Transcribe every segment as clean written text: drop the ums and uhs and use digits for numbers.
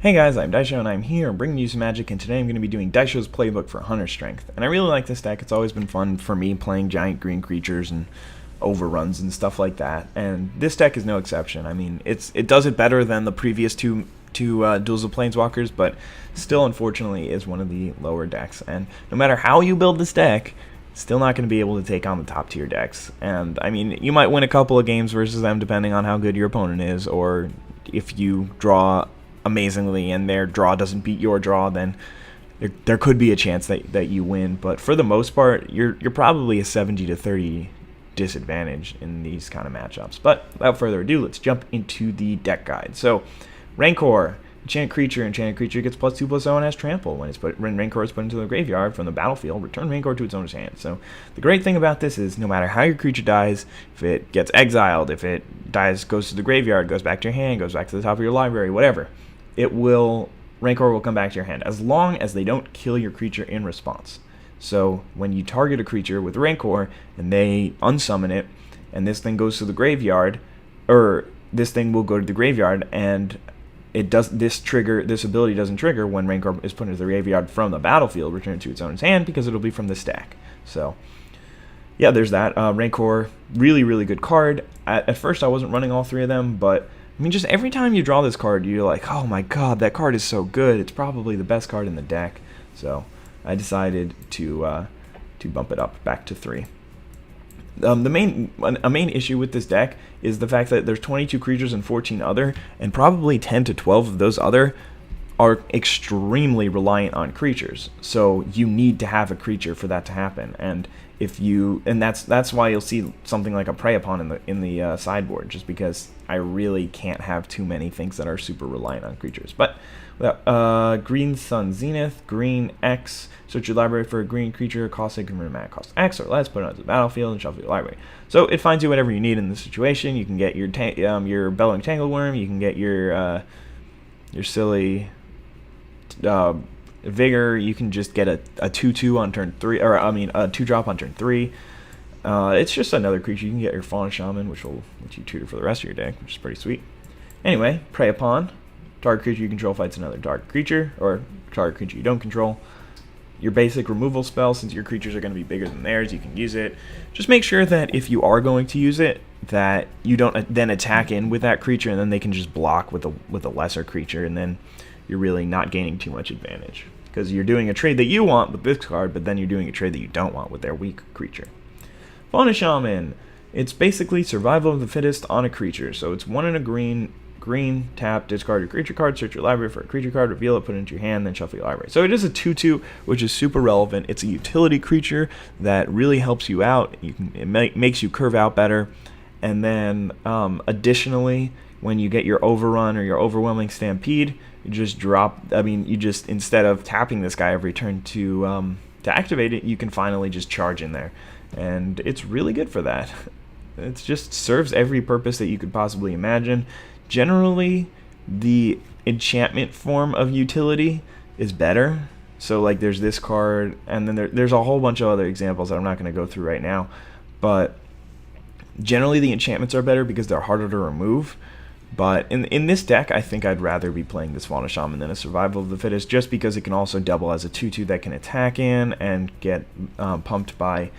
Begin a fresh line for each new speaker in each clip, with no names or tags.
Hey guys, I'm Daisho and I'm here bringing you some magic, and today I'm going to be doing Daisho's Playbook for Hunter Strength. And I really like this deck. It's always been fun for me playing giant green creatures and overruns and stuff like that. And this deck is no exception. I mean, it does it better than the previous two Duels of Planeswalkers, but still unfortunately is one of the lower decks. And no matter how you build this deck, it's still not going to be able to take on the top tier decks. And I mean, you might win a couple of games versus them depending on how good your opponent is, or if you draw amazingly and their draw doesn't beat your draw, then there could be a chance that you win. But for the most part, you're probably a 70 to 30 disadvantage in these kind of matchups. But without further ado, let's jump into the deck guide. So Rancor, enchanted creature gets +2/+0 and has trample. When Rancor is put into the graveyard from the battlefield, return Rancor to its owner's hand. So the great thing about this is no matter how your creature dies, if it gets exiled, if it dies, goes to the graveyard, goes back to your hand, goes back to the top of your library, whatever, Rancor will come back to your hand as long as they don't kill your creature in response. So when you target a creature with Rancor and they unsummon it, and this thing goes to the graveyard, or this thing will go to the graveyard, and this ability doesn't trigger when Rancor is put into the graveyard from the battlefield, return to its owner's hand, because it'll be from the stack. So yeah, there's that. Rancor, really good card. At first I wasn't running all three of them, but I mean, just every time you draw this card, you're like, oh my god, that card is so good. It's probably the best card in the deck. So I decided to bump it up back to 3. A main issue with this deck is the fact that there's 22 creatures and 14 other, and probably 10 to 12 of those other are extremely reliant on creatures. So you need to have a creature for that to happen. And that's why you'll see something like a Prey Upon in the sideboard, just because I really can't have too many things that are super reliant on creatures. But Green Sun Zenith, green X, search your library for a green creature, cost mana cost X or less, put it onto the battlefield and shuffle your library. So it finds you whatever you need in this situation. You can get your Bellowing Tangleworm, you can get your silly Vigor, you can just get a 2/2 on turn 3, or I mean a 2-drop on turn 3. It's just another creature. You can get your Fauna Shaman, which will let you tutor for the rest of your deck, which is pretty sweet. Anyway, Prey Upon, target creature you control fights another target creature, or target creature you don't control. Your basic removal spell, since your creatures are going to be bigger than theirs, you can use it. Just make sure that if you are going to use it, that you don't then attack in with that creature, and then they can just block with a lesser creature, and then you're really not gaining too much advantage, because you're doing a trade that you want with this card, but then you're doing a trade that you don't want with their weak creature. Fauna Shaman, it's basically survival of the fittest on a creature. So it's 1 and a green, tap, discard your creature card, search your library for a creature card, reveal it, put it into your hand, then shuffle your library. So it is a 2/2, which is super relevant. It's a utility creature that really helps you out. It makes you curve out better. And then additionally, when you get your Overrun or your Overwhelming Stampede, you just instead of tapping this guy every turn to activate it, you can finally just charge in there. And it's really good for that. It just serves every purpose that you could possibly imagine. Generally, the enchantment form of utility is better. So like there's this card, and then there's a whole bunch of other examples that I'm not going to go through right now. But generally the enchantments are better because they're harder to remove. But in this deck, I think I'd rather be playing this Fauna Shaman than a Survival of the Fittest, just because it can also double as a 2/2 that can attack in and get pumped by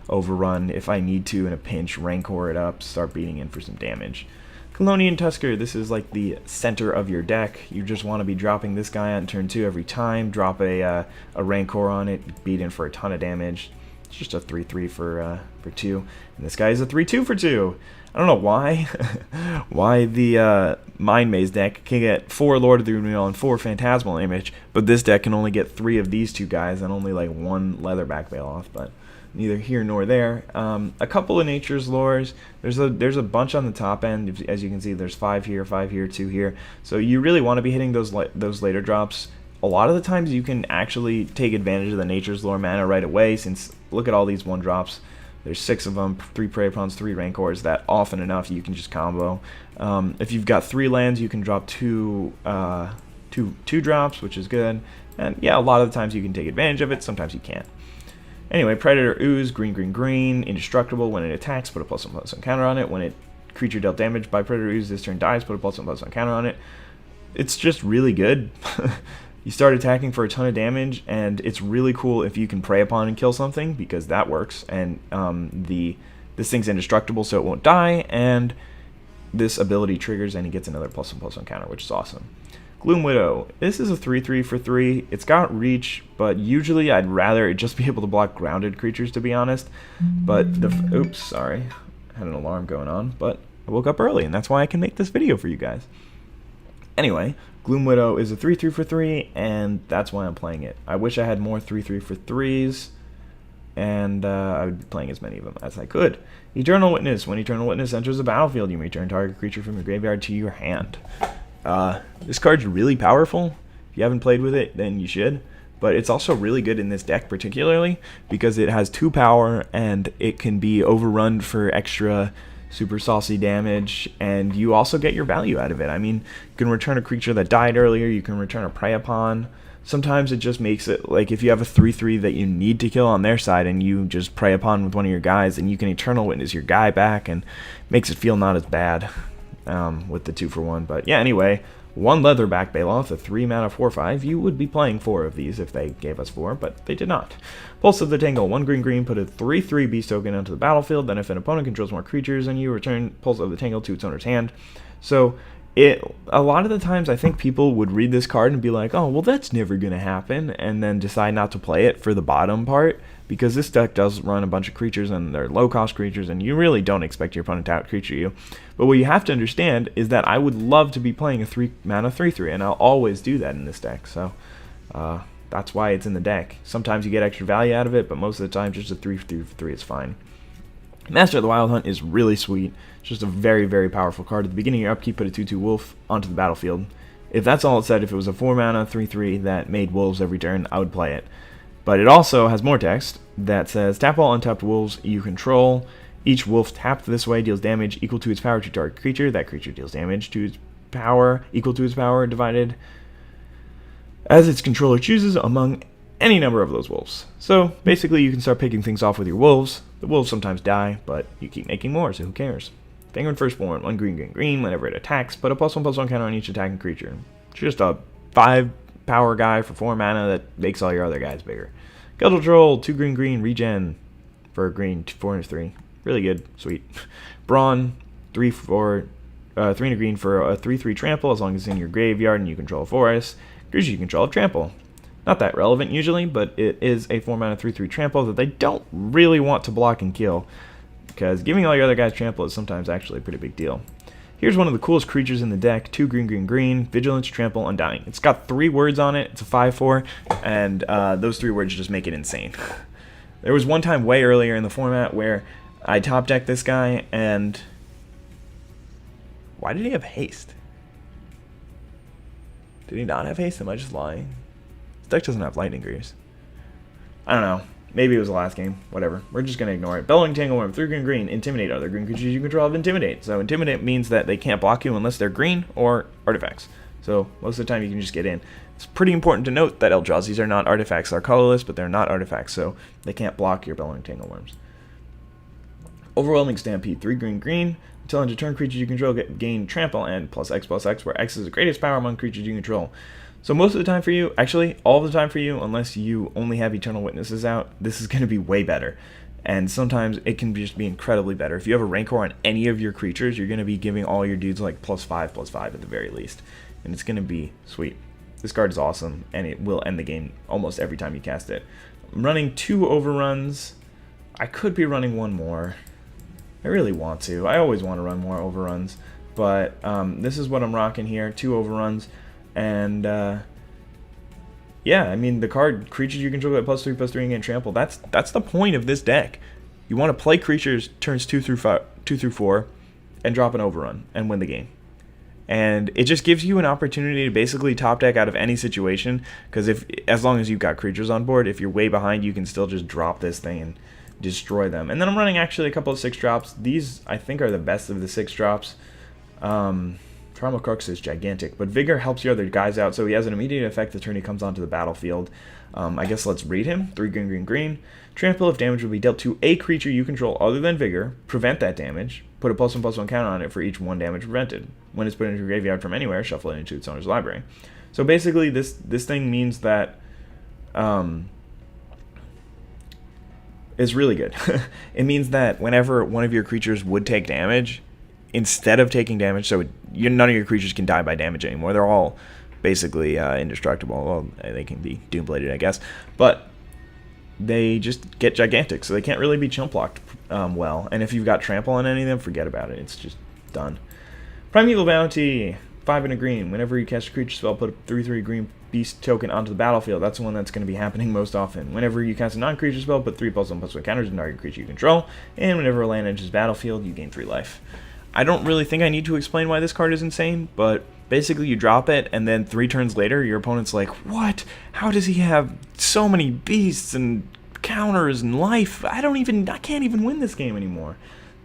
Overrun if I need to in a pinch, Rancor it up, start beating in for some damage. Colonian Tusker, this is like the center of your deck. You just want to be dropping this guy on turn 2 every time, drop a Rancor on it, beat in for a ton of damage. It's just a 3/3 for 2, and this guy is a 3/2 for 2. I don't know why the Mind Maze deck can get 4 Lord of the Unreal and 4 Phantasmal Image, but this deck can only get 3 of these 2 guys and only like 1 Leatherback Bailoff, but neither here nor there. A couple of Nature's Lures. There's a bunch on the top end. As you can see, there's 5 here, 2 here. So you really want to be hitting those later drops. A lot of the times you can actually take advantage of the Nature's Lore mana right away, since look at all these 1-drops. There's 6 of them, 3 Prey Upons, 3 Rancors, that often enough you can just combo. If you've got 3 lands, you can drop 2 drops, which is good. And yeah, a lot of the times you can take advantage of it, sometimes you can't. Anyway, Predator Ooze, green, indestructible. When it attacks, put a +1/+1 counter on it. When creature dealt damage by Predator Ooze this turn dies, put a +1/+1 counter on it. it's just really good. You start attacking for a ton of damage, and it's really cool if you can prey upon and kill something, because that works. And this thing's indestructible, so it won't die, and this ability triggers, and he gets another +1/+1 counter, which is awesome. Gloom Widow. This is a 3/3 for 3. It's got reach, but usually I'd rather it just be able to block grounded creatures, to be honest. But oops, sorry, had an alarm going on, but I woke up early, and that's why I can make this video for you guys. Anyway, Gloom Widow is a 3/3 for 3, and that's why I'm playing it. I wish I had more 3/3 for 3s, and I would be playing as many of them as I could. Eternal Witness. When Eternal Witness enters the battlefield, you may return target creature from your graveyard to your hand. This card's really powerful. If you haven't played with it, then you should. But it's also really good in this deck particularly because it has 2 power, and it can be overrun for extra super saucy damage, and you also get your value out of it. I mean, you can return a creature that died earlier, you can return a prey upon. Sometimes it just makes it, like if you have a 3/3 that you need to kill on their side and you just prey upon with one of your guys, and you can Eternal Witness your guy back, and makes it feel not as bad with the 2-for-1. But yeah, anyway, 1 Leatherback Baloth, a 3 mana 4/5. You would be playing 4 of these if they gave us 4, but they did not. Pulse of the Tangle, 1 green, put a 3/3 beast token onto the battlefield. Then if an opponent controls more creatures than you, return Pulse of the Tangle to its owner's hand. So a lot of the times I think people would read this card and be like, oh, well, that's never going to happen, and then decide not to play it for the bottom part, because this deck does run a bunch of creatures, and they're low-cost creatures, and you really don't expect your opponent to out-creature you. But what you have to understand is that I would love to be playing a 3 mana 3/3, and I'll always do that in this deck, so that's why it's in the deck. Sometimes you get extra value out of it, but most of the time just a 3/3 for 3 is fine. Master of the Wild Hunt is really sweet. It's just a very, very powerful card. At the beginning of your upkeep, put a 2/2 wolf onto the battlefield. If that's all it said, if it was a 4 mana 3/3 that made wolves every turn, I would play it. But it also has more text that says, tap all untapped wolves you control. Each wolf tapped this way deals damage equal to its power to target creature. That creature deals damage to its power, equal to its power, divided as its controller chooses among any number of those wolves. So basically you can start picking things off with your wolves. The wolves sometimes die, but you keep making more, so who cares? Vagrant Firstborn, 1 green, whenever it attacks, put a +1/+1 counter on each attacking creature. It's just a 5 power guy for 4 mana that makes all your other guys bigger. Guilded Troll, 2 green, regen for a green, 4/3. Really good, sweet. Brawn, 3 and a green for a 3/3 trample, as long as it's in your graveyard and you control a forest. Creature you control of trample. Not that relevant usually, but it is a 4 mana 3/3 trample that they don't really want to block and kill, because giving all your other guys trample is sometimes actually a pretty big deal. Here's one of the coolest creatures in the deck, 2 green, Vigilance, Trample, Undying. It's got 3 words on it, it's a 5/4, and those 3 words just make it insane. There was one time way earlier in the format where I top decked this guy, and why did he have haste? Did he not have haste? Am I just lying? This deck doesn't have Lightning Greaves. I don't know. Maybe it was the last game. Whatever. We're just going to ignore it. Bellowing Tangleworm, 3 green, Intimidate. Other green creatures you control have Intimidate. So Intimidate means that they can't block you unless they're green or artifacts. So most of the time you can just get in. It's pretty important to note that Eldrazi's are not artifacts. They're colorless, but they're not artifacts, so they can't block your Bellowing Tangleworms. Overwhelming Stampede, 3 green. Until end of turn, creatures you control gain Trample and +X, where X is the greatest power among creatures you control. So most of the time for you, actually all the time for you, unless you only have Eternal Witnesses out, this is going to be way better. And sometimes it can just be incredibly better. If you have a Rancor on any of your creatures, you're going to be giving all your dudes like +5/+5 at the very least. And it's going to be sweet. This card is awesome, and it will end the game almost every time you cast it. I'm running 2 overruns. I could be running 1 more. I really want to. I always want to run more overruns. But this is what I'm rocking here, 2 overruns. And yeah, I mean, the card, creatures you control at +3/+3 and gain trample, that's the point of this deck. You want to play creatures turns 2 through 4 and drop an overrun and win the game. And it just gives you an opportunity to basically top deck out of any situation, because as long as you've got creatures on board, if you're way behind, you can still just drop this thing and destroy them. And then I'm running actually a couple of 6 drops. These I think are the best of the 6 drops. Trauma Crux is gigantic, but Vigor helps your other guys out, so he has an immediate effect the turn he comes onto the battlefield. I guess let's read him. 3 green. Trample, if damage will be dealt to a creature you control other than Vigor, prevent that damage. Put a +1/+1 counter on it for each 1 damage prevented. When it's put into your graveyard from anywhere, shuffle it into its owner's library. So basically, this thing means that it's really good. It means that whenever one of your creatures would take damage, instead of taking damage, so none of your creatures can die by damage anymore. They're all basically indestructible. Well, they can be Doombladed, I guess, but they just get gigantic, so they can't really be chump blocked well. And if you've got trample on any of them, forget about it. It's just done. Primeval Bounty, 5 and a green. Whenever you cast a creature spell, put a 3/3 green beast token onto the battlefield. That's the one that's going to be happening most often. Whenever you cast a non-creature spell, put 3 +1/+1 counters on target creature you control. And whenever a land enters battlefield, you gain 3 life. I don't really think I need to explain why this card is insane, but basically you drop it, and then 3 turns later, your opponent's like, what? How does he have so many beasts and counters and life? I can't even win this game anymore.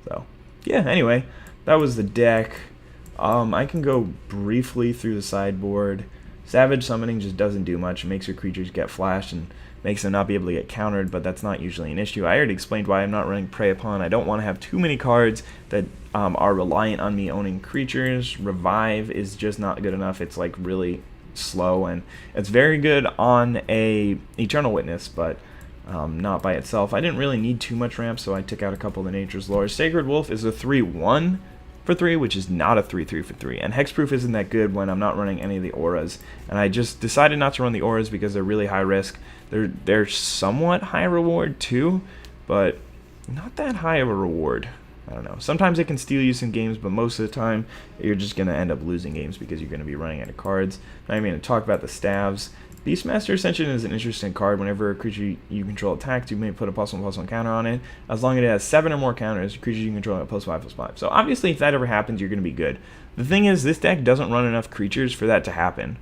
So, yeah, anyway, that was the deck. I can go briefly through the sideboard. Savage Summoning just doesn't do much. It makes your creatures get flashed and makes them not be able to get countered, but that's not usually an issue. I already explained why I'm not running Prey Upon. I don't want to have too many cards that are reliant on me owning creatures. Revive is just not good enough. It's like really slow, and it's very good on a Eternal Witness, but not by itself. I didn't really need too much ramp, so I took out a couple of the Nature's Lores. Sacred Wolf is a 3/1 for 3, which is not a 3/3 for 3. And Hexproof isn't that good when I'm not running any of the auras. And I just decided not to run the auras because they're really high risk. They're somewhat high reward too, but not that high of a reward. I don't know. Sometimes it can steal you some games, but most of the time you're just going to end up losing games because you're going to be running out of cards. I mean, to talk about the staves, Beastmaster Ascension is an interesting card. Whenever a creature you control attacks, you may put a +1/+1 counter on it. As long as it has 7 or more counters, creatures you control at +5/+5. So obviously, if that ever happens, you're going to be good. The thing is, this deck doesn't run enough creatures for that to happen.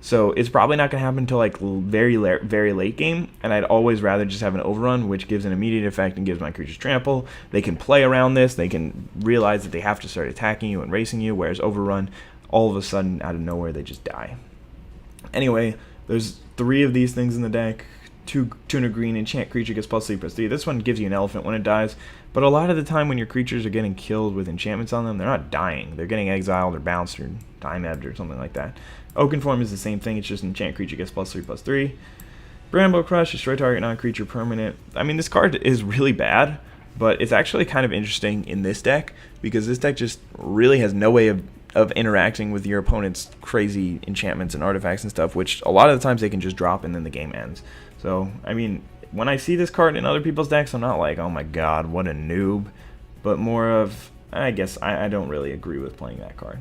So it's probably not going to happen until like very late game, and I'd always rather just have an overrun, which gives an immediate effect and gives my creatures trample. They can play around this. They can realize that they have to start attacking you and racing you, whereas overrun, all of a sudden, out of nowhere, they just die. Anyway, there's 3 of these things in the deck. 2 tuna green, enchant creature gets +3/+3. This one gives you an elephant when it dies, but a lot of the time when your creatures are getting killed with enchantments on them, they're not dying. They're getting exiled or bounced or time-ebbed or something like that. Oakenform is the same thing. It's just enchant creature gets +3/+3. Bramble Crush, destroy target non-creature permanent. I mean, this card is really bad, but it's actually kind of interesting in this deck because this deck just really has no way of interacting with your opponent's crazy enchantments and artifacts and stuff, which a lot of the times they can just drop and then the game ends. So, I mean, when I see this card in other people's decks, I'm not like, oh my god, what a noob, but more of, I guess, I don't really agree with playing that card.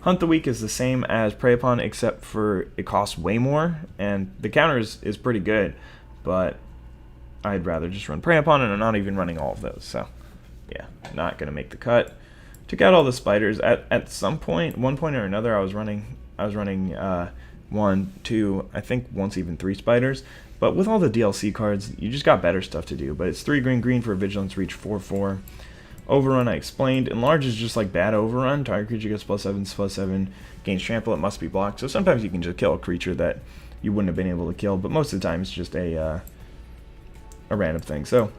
Hunt the Weak is the same as Prey Upon, except for it costs way more, and the counter is pretty good, but I'd rather just run Prey Upon, and I'm not even running all of those, so yeah, not going to make the cut. Took out all the spiders. At some point, one point or another, I was running 1, 2, I think once even 3 spiders. But with all the DLC cards, you just got better stuff to do. But it's 3 green for Vigilance, reach 4/4. Overrun, I explained. Enlarge is just like bad Overrun. Target creature gets +7/+7, gains trample. It must be blocked. So sometimes you can just kill a creature that you wouldn't have been able to kill. But most of the time, it's just a random thing. So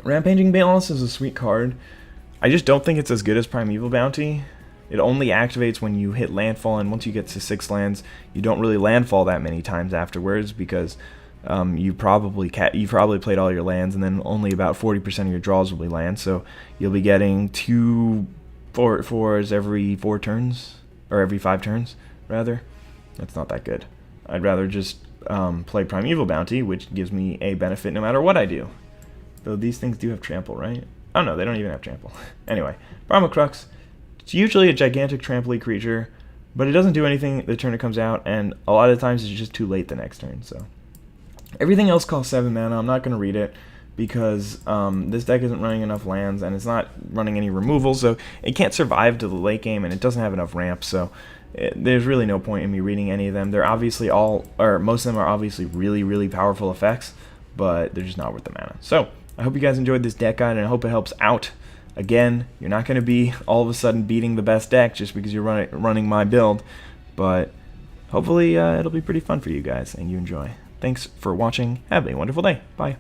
Rampaging Balance is a sweet card. I just don't think it's as good as Primeval Bounty. It only activates when you hit landfall, and once you get to 6 lands, you don't really landfall that many times afterwards because you probably played all your lands, and then only about 40% of your draws will be lands. So you'll be getting 2 4/4s every 4 turns, or every 5 turns rather. That's not that good. I'd rather just play Primeval Bounty, which gives me a benefit no matter what I do. Though these things do have trample, right? Oh no, they don't even have trample. Anyway, Primal Crux. It's usually a gigantic trample creature, but it doesn't do anything the turn it comes out, and a lot of times it's just too late the next turn. So everything else costs 7 mana. I'm not going to read it because this deck isn't running enough lands, and it's not running any removal, so it can't survive to the late game, and it doesn't have enough ramp, so there's really no point in me reading any of them. They're obviously most of them are obviously really, really powerful effects, but they're just not worth the mana. So I hope you guys enjoyed this deck guide, and I hope it helps out. Again, you're not going to be all of a sudden beating the best deck just because you're running my build, but hopefully it'll be pretty fun for you guys and you enjoy. Thanks for watching. Have a wonderful day. Bye.